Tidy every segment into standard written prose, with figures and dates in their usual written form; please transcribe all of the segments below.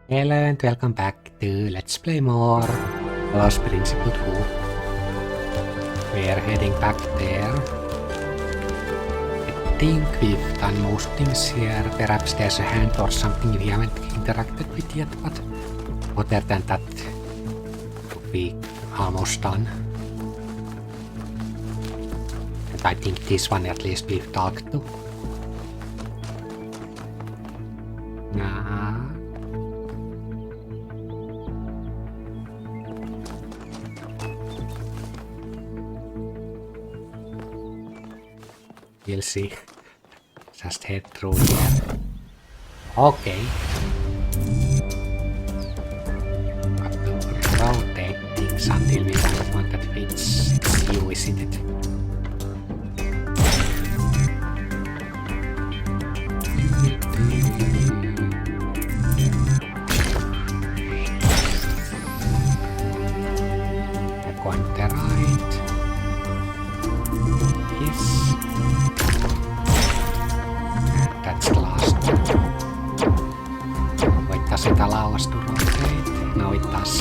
Hello and welcome back to Let's Play more Talos Principle 2. We're heading back there. I think we've done most things here. Perhaps there's a hand or something we haven't interacted with yet, but other than that, we're almost done. And I think this one at least we've talked to. Nah. We'll see. Just head through here. Okay. Got to rotate things until we find one that fits. It's you, isn't it? Going the right. Yes. That's the last one. Wait, does it allow us to rotate? No, it does.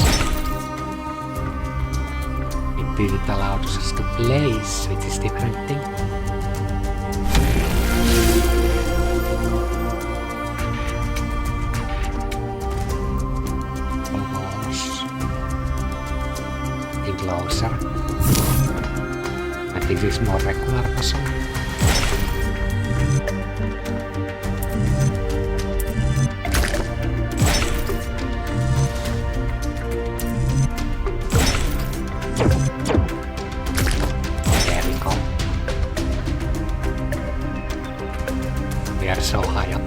It didn't allow us to place, which is different thing. Closer. I think this is more regular puzzle. There we go. We are so high up.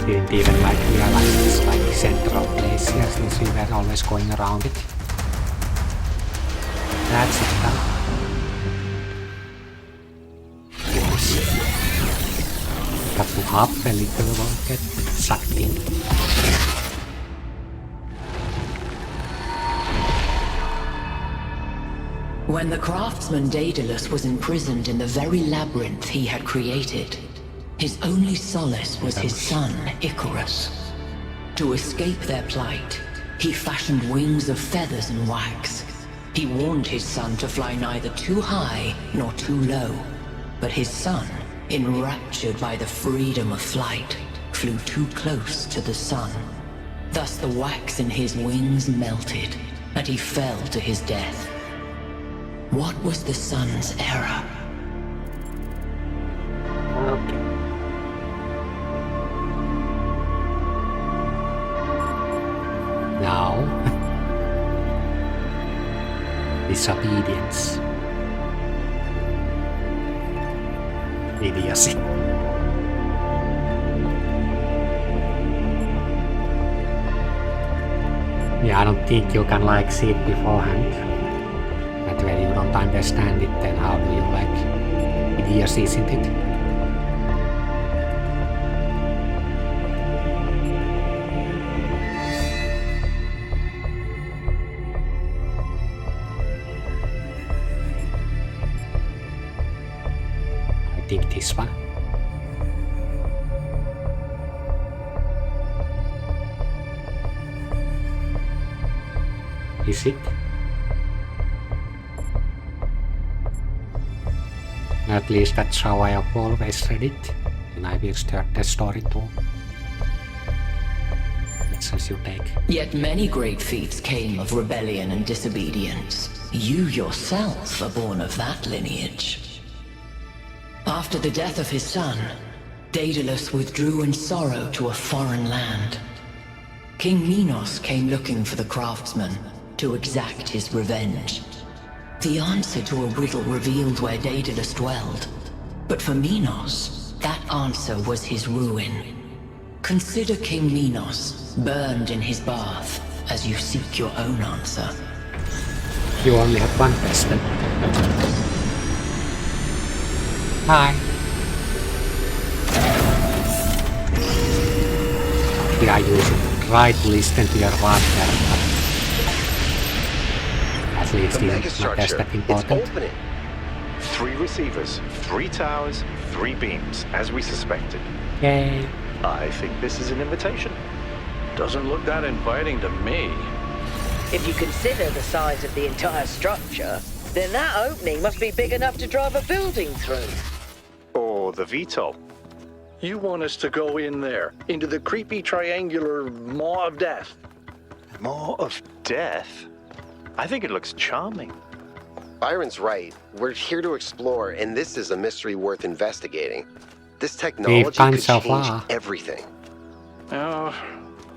Didn't even realize it's like the central place here since we were always going around it. That's it now. Yes. Got to hop a little, won't get sucked in. When the craftsman Daedalus was imprisoned in the very labyrinth he had created, his only solace was his son, Icarus. To escape their plight, he fashioned wings of feathers and wax. He warned his son to fly neither too high nor too low. But his son, enraptured by the freedom of flight, flew too close to the sun. Thus the wax in his wings melted, and he fell to his death. What was the sun's error? Okay. Now, disobedience. Idiocy. Yeah, I don't think you can like see it beforehand. But when you don't understand it, then how do you like idiocy, isn't it? I think this one. Is it? At least that's how I have always read it, and I will start the story too. That's as you take. Yet many great feats came of rebellion and disobedience. You yourself are born of that lineage. After the death of his son, Daedalus withdrew in sorrow to a foreign land. King Minos came looking for the craftsman to exact his revenge. The answer to a riddle revealed where Daedalus dwelled. But for Minos, that answer was his ruin. Consider King Minos, burned in his bath, as you seek your own answer. You only have one question. Hi. Did I use it? Try to listen to your partner, but at least The it's not megastructure, that it's important. opening. 3 receivers, 3 towers, 3 beams, as we suspected. Yay. I think this is an invitation. Doesn't look that inviting to me. If you consider the size of the entire structure, then that opening must be big enough to drive a building through. Or the VTOL. You want us to go in there, into the creepy triangular maw of death? Maw of death? I think it looks charming. Byron's right. We're here to explore, and this is a mystery worth investigating. This technology could change everything. Oh,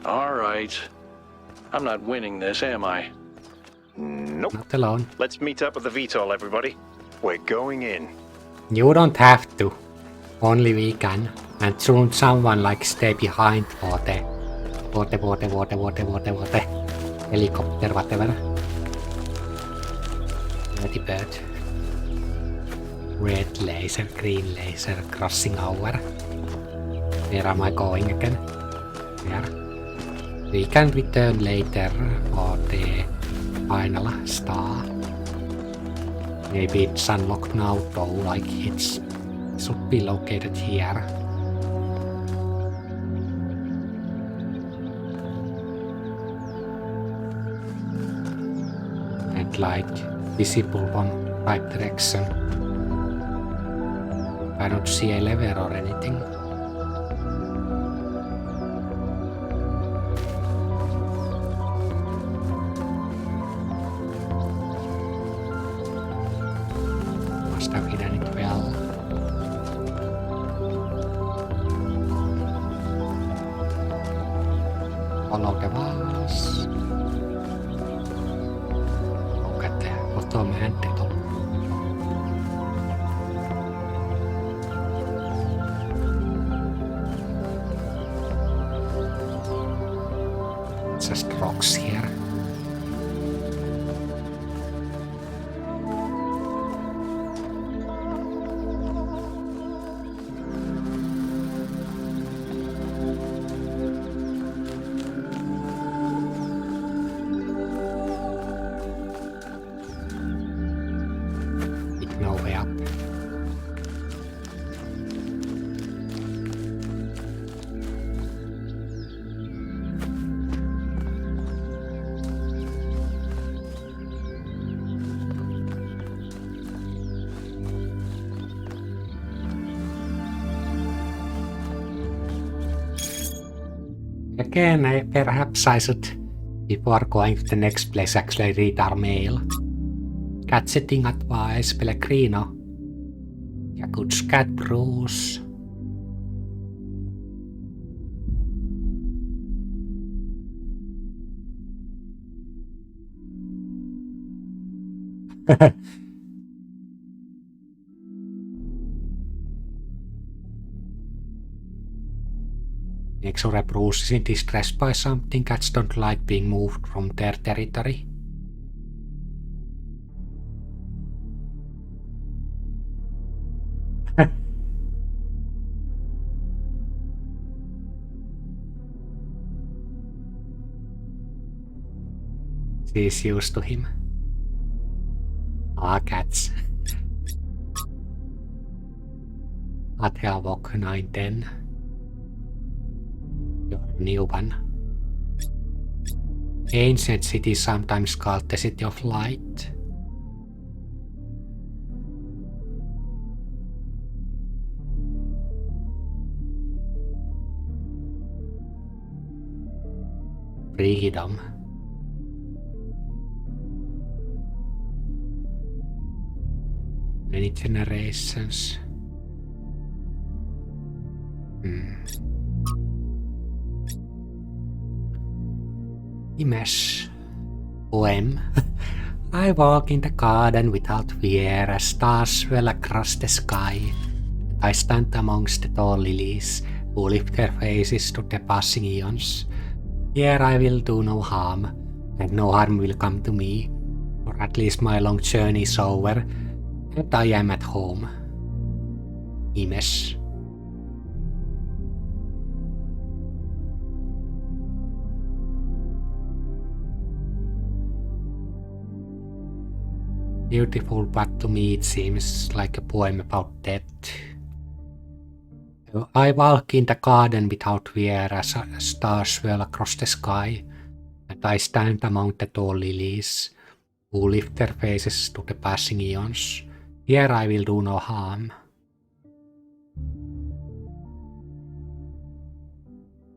all right. I'm not winning this, am I? Nope. Not alone. Let's meet up with the VTOL, everybody. We're going in. You don't have to. Only we can. And soon someone like stay behind for the helicopter, whatever. Dirty bird. Red laser, green laser crossing over. Where am I going again? There. We can return later for the final star. Maybe it's unlocked now though, like it should be located here. And like visible from right direction. I don't see a lever or anything. Must have hidden it well. Follow the walls. Look at the bottom and the top. Just rocks here. With no way up. Again, perhaps I should, before going to the next place, actually read our mail. Gadgeting advice, Pellegrino. Ja, good scat, Bruce. Make sure Bruce isn't distressed by something. Cats don't like being moved from their territory. She's used to him. Ah, cats. At Hellwalk 910. Your new one. Ancient city, sometimes called the City of Light. Freedom. Many generations. Image. Poem. I walk in the garden without fear as stars swell across the sky. I stand amongst the tall lilies who lift their faces to the passing eons. Here I will do no harm, and no harm will come to me, or at least my long journey is over, and I am at home. Image. Beautiful, but to me it seems like a poem about death. I walk in the garden without fear as stars swirl across the sky, and I stand among the tall lilies, who lift their faces to the passing eons. Here I will do no harm.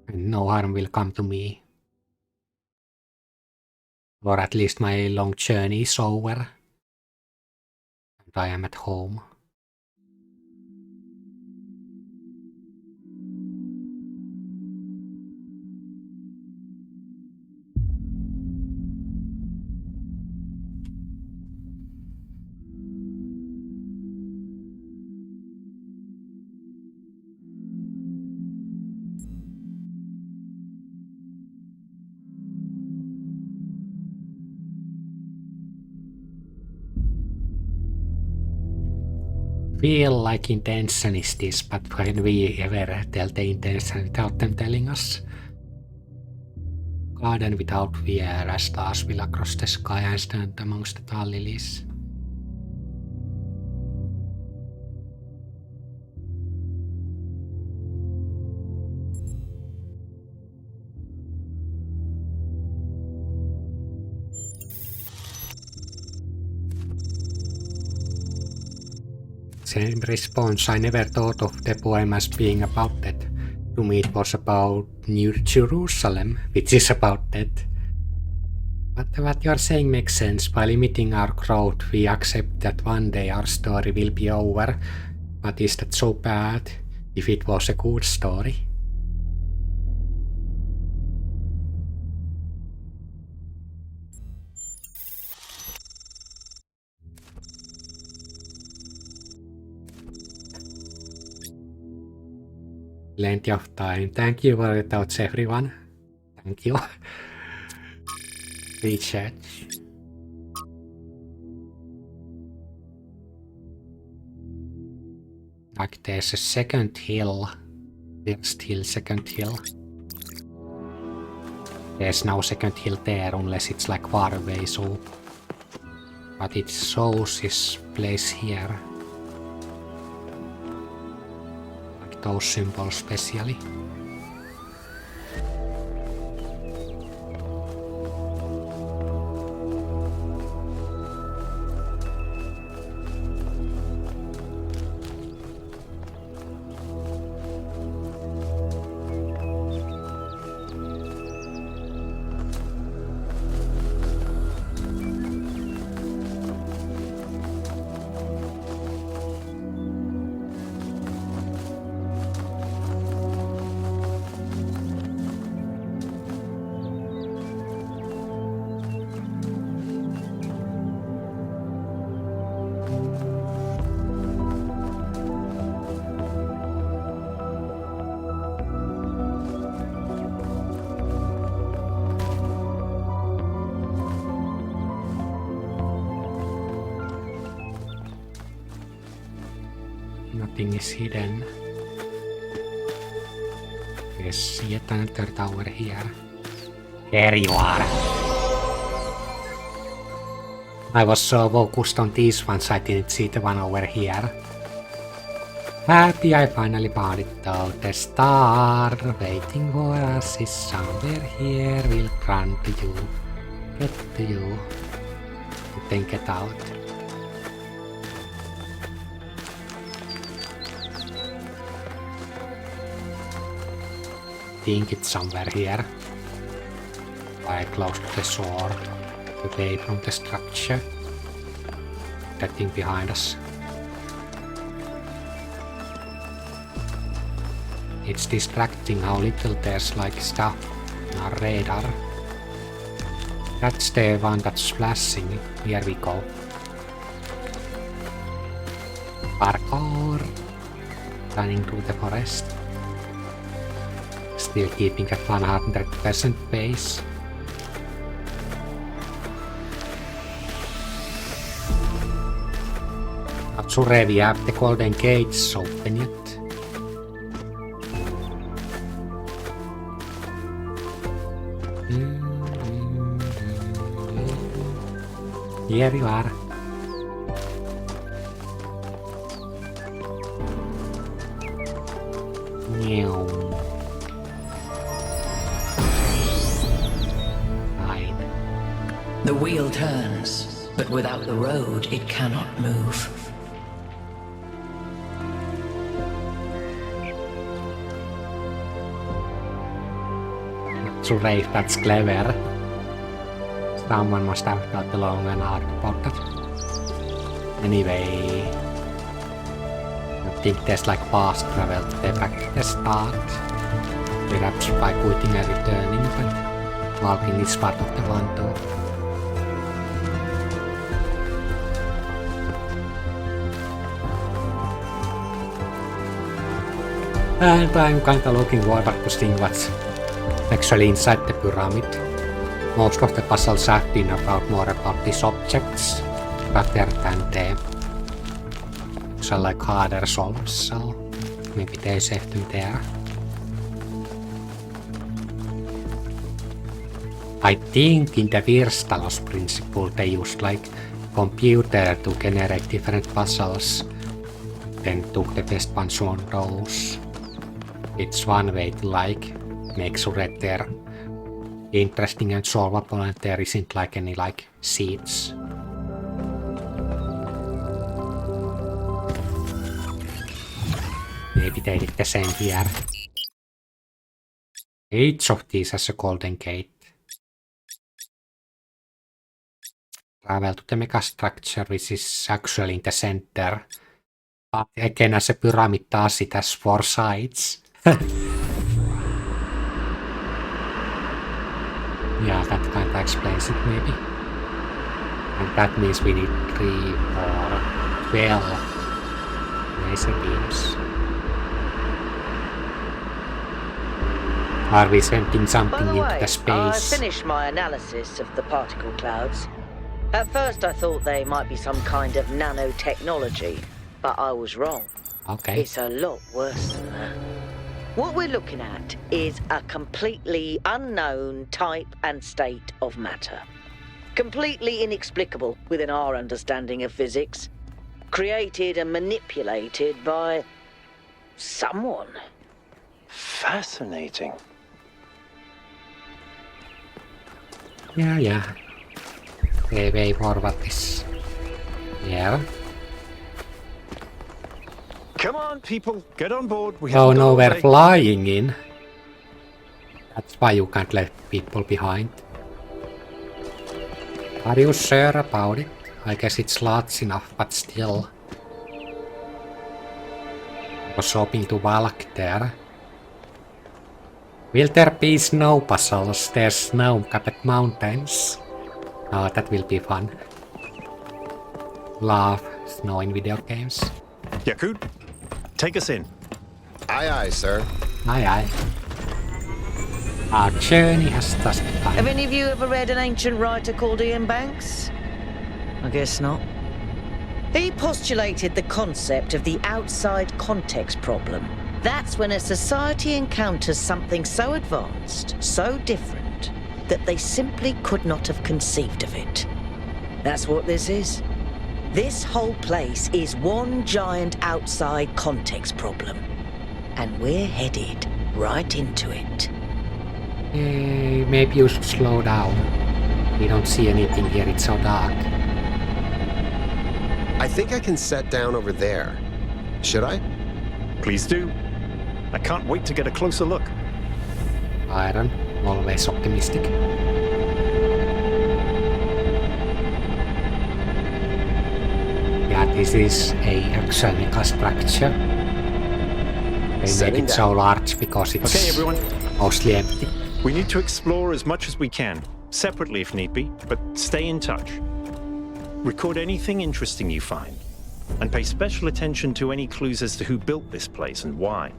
And no harm will come to me. Or at least my long journey is over. And I am at home. Feel like intention is this, but can we ever tell the intention without them telling us? Garden without fear as stars will across the sky and stand amongst the tall lilies. Same response. I never thought of the poem as being about that. To me it was about New Jerusalem, which is about that. But what you're saying makes sense. By limiting our growth, we accept that one day our story will be over. But is that so bad if it was a good story? Plenty of time. Thank you for the thoughts, everyone. Thank you. Recharge. Like there's a second hill. First hill, second hill. There's no second hill there unless it's like far away, so... But it shows this place here. Those symbols specially. Nothing is hidden. There's yet another tower here. There you are! I was so focused on these ones I didn't see the one over here. Happy I finally found it though. The star waiting for us is somewhere here. We'll run to you. Get to you. And then get out. I think it's somewhere here. Quite close to the shore. Away from the structure. That thing behind us. It's distracting how little there's like stuff on our radar. That's the one that's flashing. Here we go. Parkour! Running through the forest. Still keeping at 100% pace. Not sure we have the golden gates open yet. Here you are. Fine. The wheel turns, but without the road, it cannot move. Sure if that's clever. Someone must have thought long and hard about that. Anyway, I think there's like fast travel to the back to the start. Perhaps by quitting and returning, but walking is part of the fun too. And I'm kinda looking forward to seeing what's actually inside the pyramid. Most of the puzzles have been more about these objects rather than the like harder solves, so maybe they saved them there. I think in the first Talos Principle they used like computer to generate different puzzles, then took the best ones on those. It's one way to like make sure that they're interesting and solvable and there isn't like any like seeds. Maybe they did the same here. Each of these has a golden gate. Travel to the megastructure, which is actually in the center. But again, as a pyramid does, it has 4 sides. Yeah, that kind of explains it maybe. And that means we need 3 or 12 laser beams. Are we sending something By the into way, the space? I finished my analysis of the particle clouds. At first I thought they might be some kind of nanotechnology, but I was wrong. Okay. It's a lot worse than that. What we're looking at is a completely unknown type and state of matter. Completely inexplicable within our understanding of physics. Created and manipulated by someone. Fascinating. Yeah. The way forward is here. Come on, people, get on board. We Oh haven't got no, all we're day. flying in. That's why you can't leave people behind. Are you sure about it? I guess it's large enough, but still. I was hoping to walk there. Will there be snow puzzles? There's snow-capped mountains. Oh, that will be fun. Love snow in video games. Yakut, take us in. Aye, aye, sir. Aye. Our journey has thus begun. Have any of you ever read an ancient writer called Ian Banks? I guess not. He postulated the concept of the outside context problem. That's when a society encounters something so advanced, so different, that they simply could not have conceived of it. That's what this is. This whole place is one giant outside context problem. And we're headed right into it. Maybe you should slow down. We don't see anything here, it's so dark. I think I can set down over there. Should I? Please do. I can't wait to get a closer look. Iron, always optimistic. Yeah, this is a actual megastructure. They Setting make it so large because it's Okay, everyone. mostly empty. We need to explore as much as we can, separately if need be, but stay in touch. Record anything interesting you find, and pay special attention to any clues as to who built this place and why.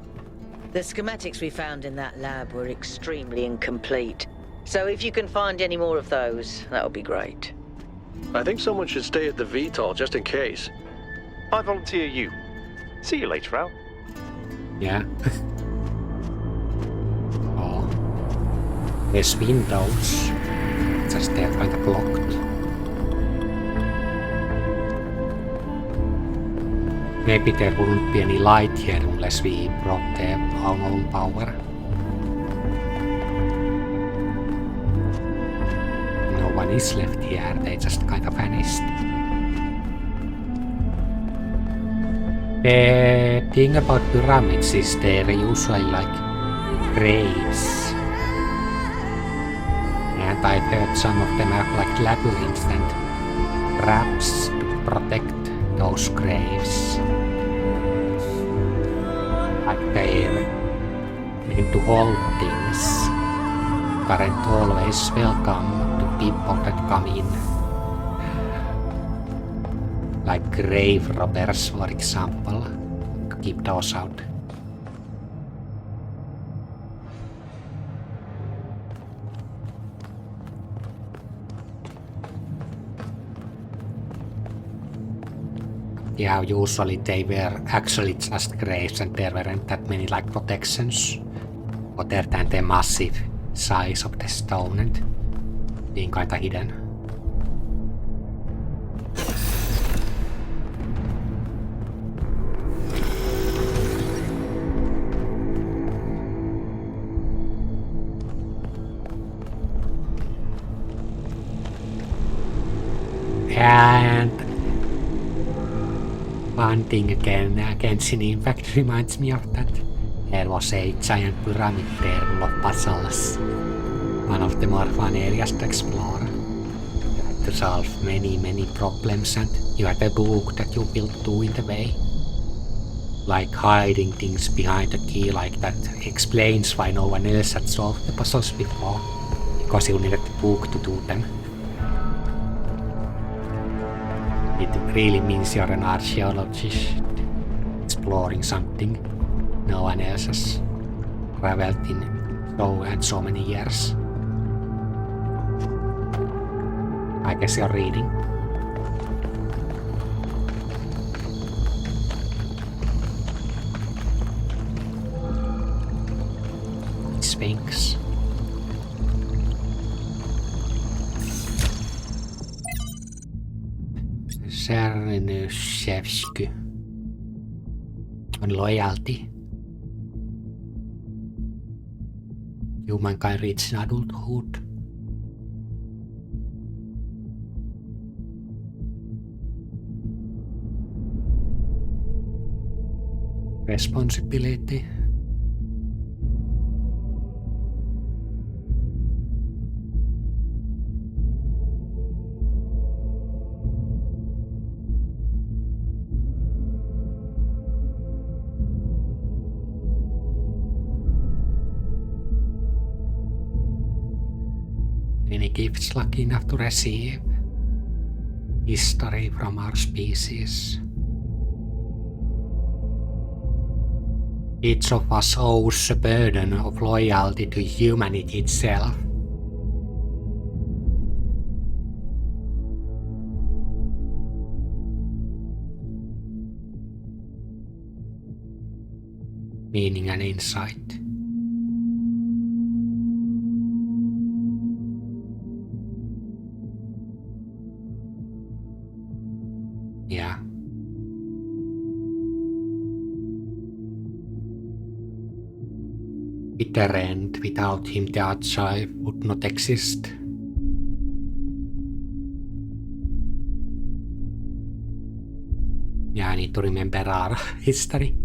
The schematics we found in that lab were extremely incomplete. So if you can find any more of those, that would be great. I think someone should stay at the VTOL just in case. I volunteer you. See you later, Al. Yeah. Oh. There's windows. Just they're kind of locked. Maybe there wouldn't be any light here unless we brought our own power. No one is left here, they just kind of vanished. The thing about pyramids is they're usually like graves. And I've heard some of them have like labyrinths and traps to protect those graves. Like they're meant to hold things, but aren't always welcome to people that come in. Like grave robbers, for example. Keep those out. Yeah, usually they were actually just graves and there weren't that many like protections other than the massive size of the stone and being kinda hidden. And one thing again, Genshin Impact reminds me of that. There was a giant pyramid there full of puzzles. One of the more fun areas to explore. You had to solve many problems and you had a book that you built too in the way. Like hiding things behind the key, like that explains why no one else had solved the puzzles before. Because you needed the book to do them. It really means you're an archaeologist, exploring something no one else has traveled in so many years. I guess you're reading. Sphinx. Renouncing on loyalty. Humankind reaches adulthood. Responsibility. Any gifts lucky enough to receive? History from our species. Each of us owes a burden of loyalty to humanity itself. Meaning and insight. Yeah. Bitter end, without him the archive would not exist. Yeah, I need to remember our history,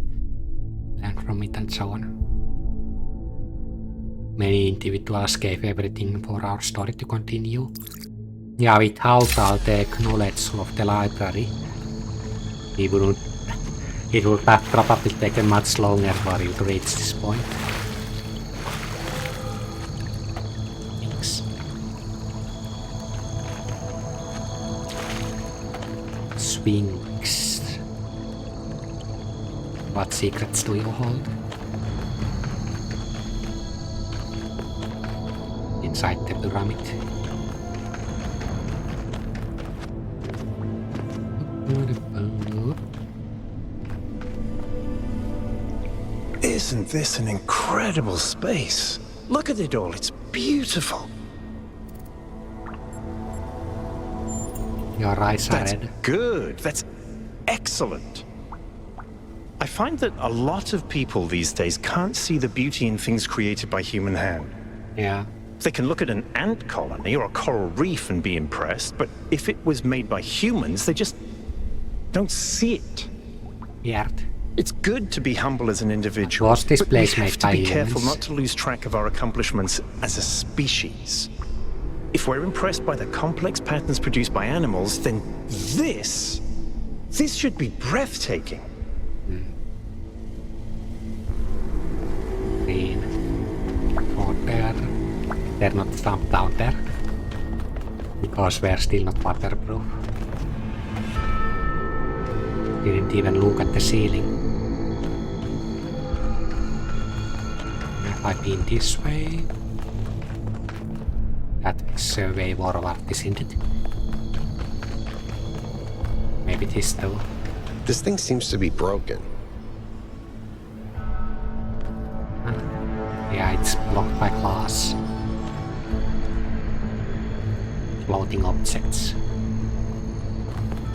learn from it and so on. Many individuals gave everything for our story to continue. Yeah, without all the knowledge of the library, it would have probably taken much longer for you to reach this point. Thanks. Sphinx. What secrets do you hold? Inside the pyramid. Isn't this an incredible space? Look at it all, it's beautiful. Your eyes are That's red. good, that's excellent. I find that a lot of people these days can't see the beauty in things created by human hand. Yeah. They can look at an ant colony or a coral reef and be impressed, but if it was made by humans, they just don't see it. Weird. It's good to be humble as an individual, Was this but place we made have to by be careful humans? not to lose track of our accomplishments as a species. If we're impressed by the complex patterns produced by animals, then this should be breathtaking. Green. Water. They're not dumped down there. Because we're still not waterproof. Didn't even look at the ceiling. Have I been this way? That is a way forward, isn't it? Maybe this though. This thing seems to be broken. Yeah, it's blocked by glass. Floating objects.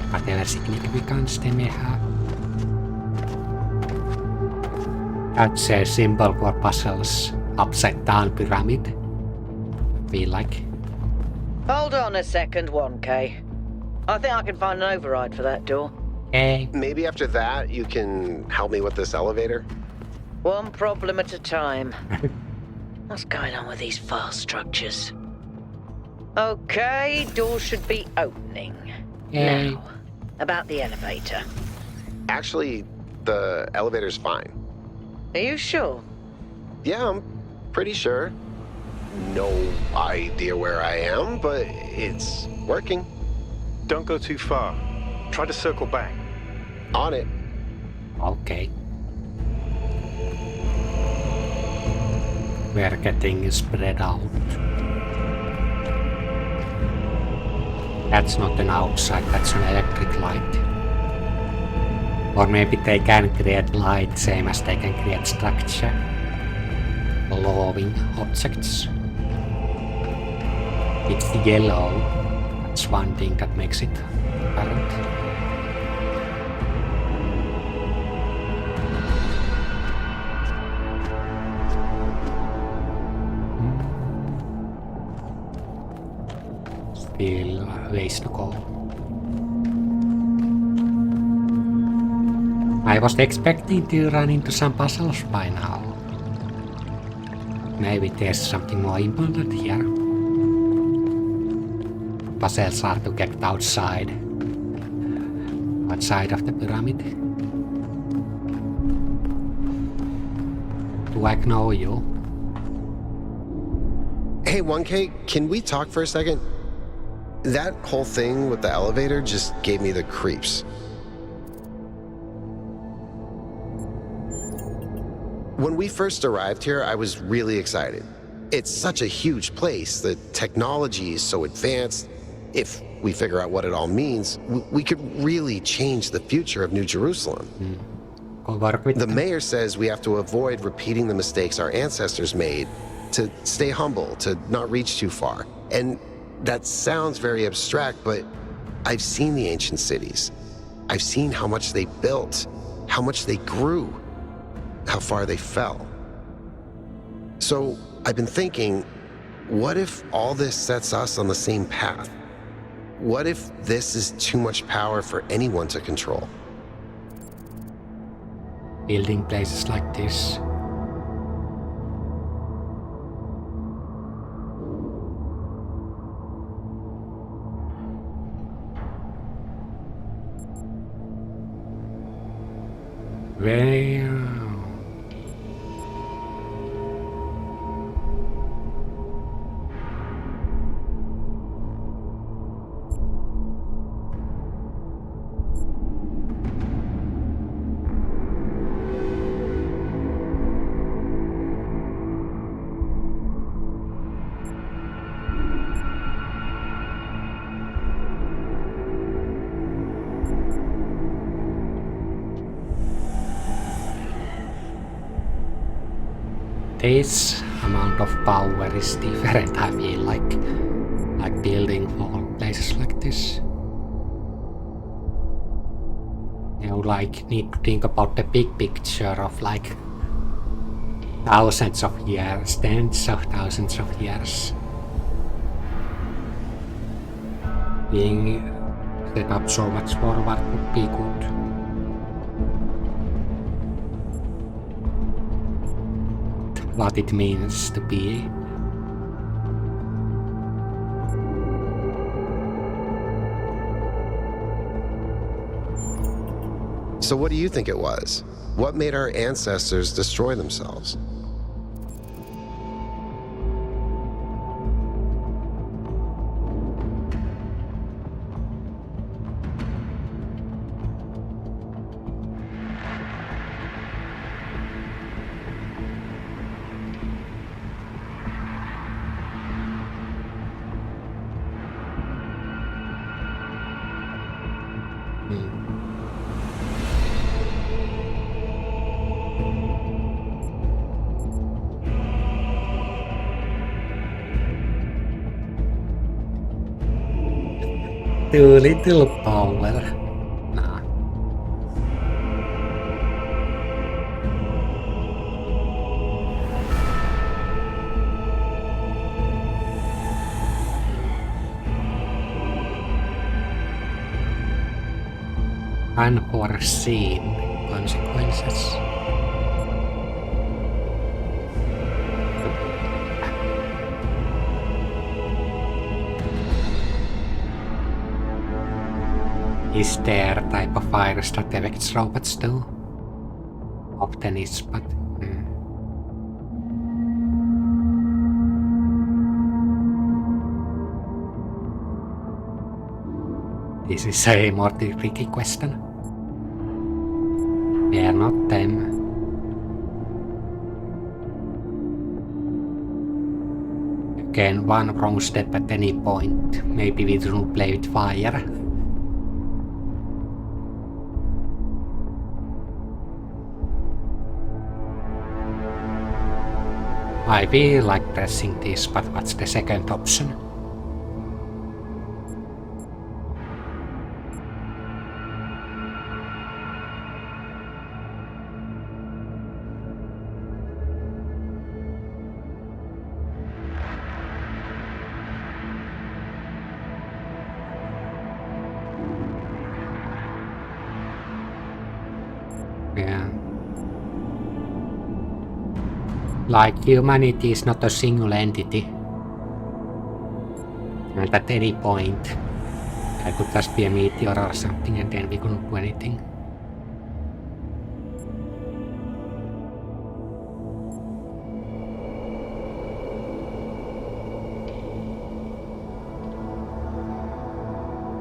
Whatever significance they may have. That's a symbol for puzzles. Upside down pyramid. Feel like. Hold on a second, 1K. I think I can find an override for that door. Hey. Maybe after that you can help me with this elevator? One problem at a time. What's going on with these fast structures? Okay, door should be opening. Hey. Now, about the elevator. Actually, the elevator's fine. Are you sure? Yeah, I'm pretty sure. No idea where I am, but it's working. Don't go too far. Try to circle back. On it. Okay. We're getting spread out. That's not an outside, that's an electric light. Or maybe they can create light same as they can create structure. Glowing objects. It's yellow. That's one thing that makes it apparent. Still ways to go. I was expecting to run into some puzzles by now. Maybe there's something more important here. Puzzles are to get outside. Outside of the pyramid. Do I know you? Hey, 1K, can we talk for a second? That whole thing with the elevator just gave me the creeps. When we first arrived here, I was really excited. It's such a huge place. The technology is so advanced. If we figure out what it all means, we could really change the future of New Jerusalem. Go work with The them. mayor says we have to avoid repeating the mistakes our ancestors made, to stay humble, to not reach too far. And that sounds very abstract, but I've seen the ancient cities. I've seen how much they built, how much they grew, how far they fell. So I've been thinking, what if all this sets us on the same path? What if this is too much power for anyone to control? Building places like this. Well, this amount of power is different, I feel like building for places like this. Like, need to think about the big picture of like thousands of years, tens of thousands of years. Being set up so much forward would be good. What it means to be. So what do you think it was? What made our ancestors destroy themselves? Too little power. Nah. Unforeseen consequences. Is there a type of virus that affects robots too? Often is, but... This is a more tricky question. We are not them. Again, one wrong step at any point. Maybe we don't play with fire. I feel like pressing this, but what's the second option? Yeah. Like, humanity is not a single entity. And at any point, there could just be a meteor or something and then we couldn't do anything.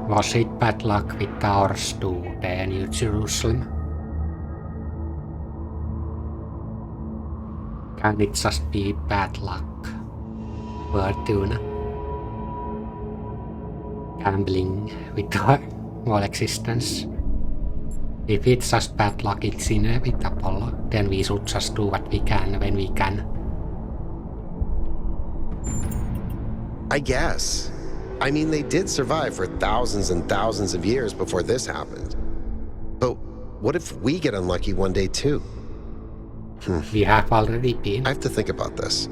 Was it bad luck with towers to the New Jerusalem? Can it just be bad luck? Fortuna? Gambling with our whole existence? If it's just bad luck, it's inevitable, then we should just do what we can when we can. I guess. I mean, they did survive for thousands and thousands of years before this happened. But what if we get unlucky one day too? We have already been. I have to think about this.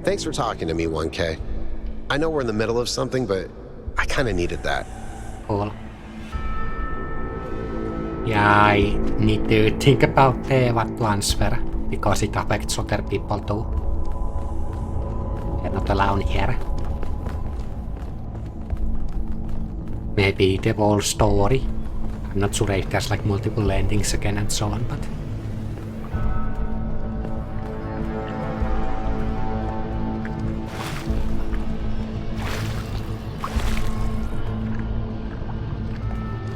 Thanks for talking to me, 1K. I know we're in the middle of something, but I kind of needed that. Cool. Yeah, I need to think about what to answer, because it affects other people too. We're not alone here. Maybe the whole story. I'm not sure if there's like multiple endings again and so on, but...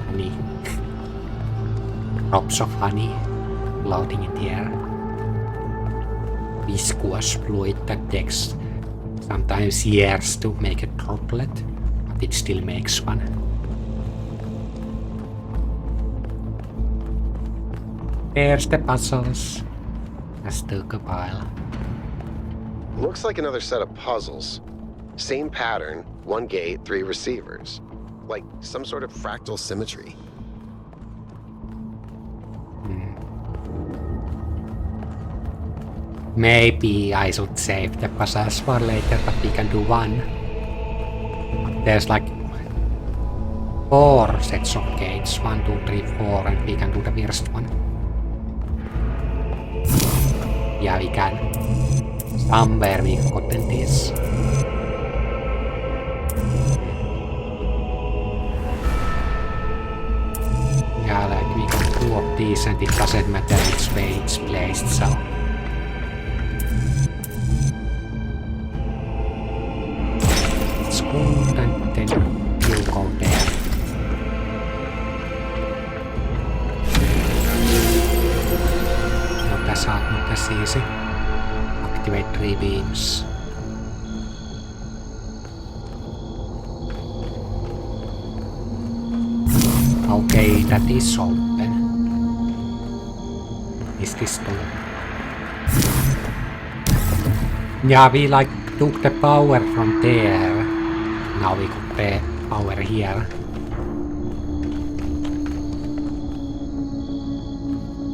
Honey. Drops of honey floating in the air. Viscous fluid that takes sometimes years to make a droplet, but it still makes one. There's the puzzles. That took a while. Looks like another set of puzzles. Same pattern, 1 gate, 3 receivers. Like some sort of fractal symmetry. maybe I should save the passage for later, but we can do one. There's like 4 sets of gates. 1, 2, 3, 4, and we can do the first one. Yeah, we can. Somewhere we've gotten this. Yeah, like we got 2 of these and it doesn't matter which way it's placed, so... It's good and then you go there. No, not as easy. Activate 3 beams. Okay, that is open. Is this door? Yeah, we like took the power from there. Now we got the power here.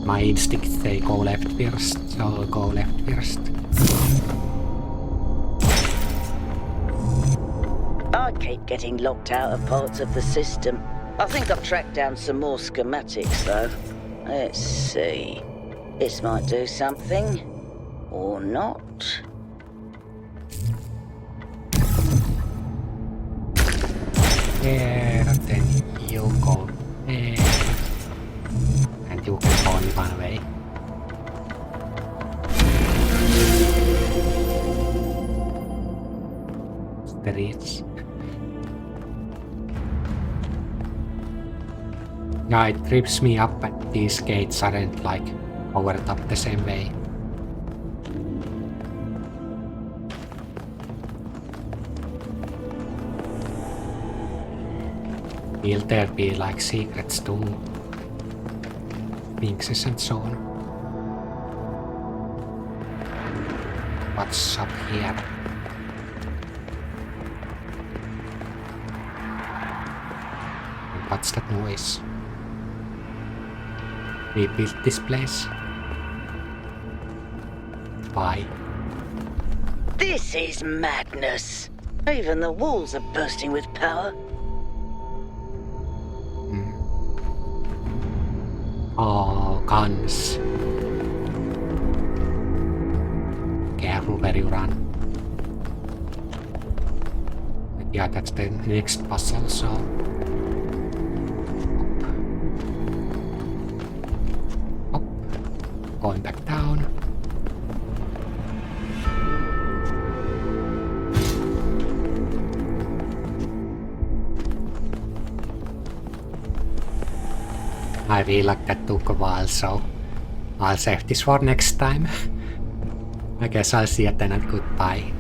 My instincts they go left first, so I'll go left first. I keep getting locked out of parts of the system. I think I've tracked down some more schematics, though. Let's see. This might do something. Or not. There, then you go there. And you can only one way. Streets. Yeah, it trips me up that these gates aren't like powered up the same way. Will there be like secrets to sphinxes and so on? What's up here? And what's that noise? We built this place. Why? This is madness. Even the walls are bursting with power. Oh, guns. Careful where you run. But yeah, that's the next puzzle, so... Up. Going back down. I feel like that took a while, so I'll save this for next time. I guess I'll see you then and goodbye.